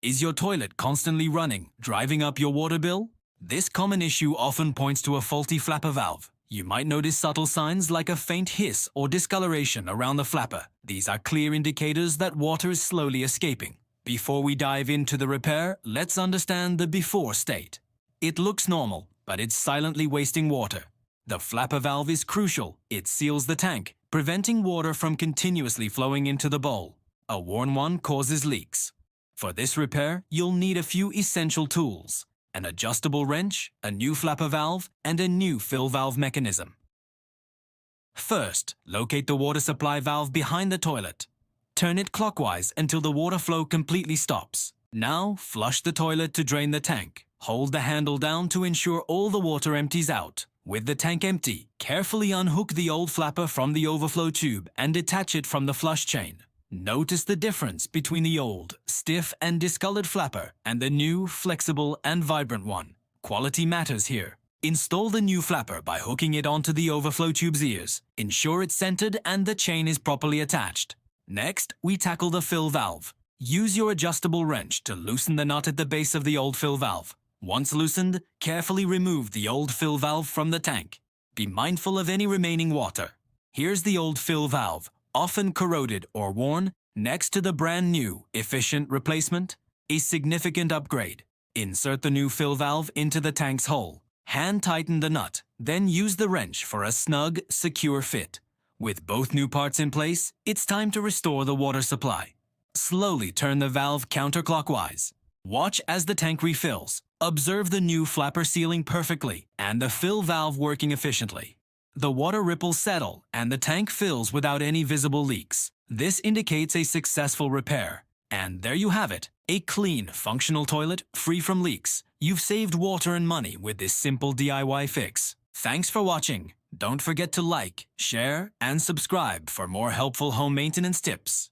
Is your toilet constantly running, driving up your water bill? This common issue often points to a faulty flapper valve. You might notice subtle signs like a faint hiss or discoloration around the flapper. These are clear indicators that water is slowly escaping. Before we dive into the repair, let's understand the before state. It looks normal, but it's silently wasting water. The flapper valve is crucial. It seals the tank, preventing water from continuously flowing into the bowl. A worn one causes leaks. For this repair, you'll need a few essential tools: an adjustable wrench, a new flapper valve, and a new fill valve mechanism. First, locate the water supply valve behind the toilet. Turn it clockwise until the water flow completely stops. Now, flush the toilet to drain the tank. Hold the handle down to ensure all the water empties out. With the tank empty, carefully unhook the old flapper from the overflow tube and detach it from the flush chain. Notice the difference between the old, stiff and discolored flapper and the new, flexible and vibrant one. Quality matters here. Install the new flapper by hooking it onto the overflow tube's ears. Ensure it's centered and the chain is properly attached. Next, we tackle the fill valve. Use your adjustable wrench to loosen the nut at the base of the old fill valve. Once loosened, carefully remove the old fill valve from the tank. Be mindful of any remaining water. Here's the old fill valve, often corroded or worn, next to the brand new, efficient replacement. A significant upgrade. Insert the new fill valve into the tank's hole. Hand tighten the nut, then use the wrench for a snug, secure fit. With both new parts in place, it's time to restore the water supply. Slowly turn the valve counterclockwise. Watch as the tank refills. Observe the new flapper sealing perfectly and the fill valve working efficiently. The water ripples settle and the tank fills without any visible leaks. This indicates a successful repair. And there you have it, a clean, functional toilet free from leaks. You've saved water and money with this simple DIY fix. Thanks for watching. Don't forget to like, share, and subscribe for more helpful home maintenance tips.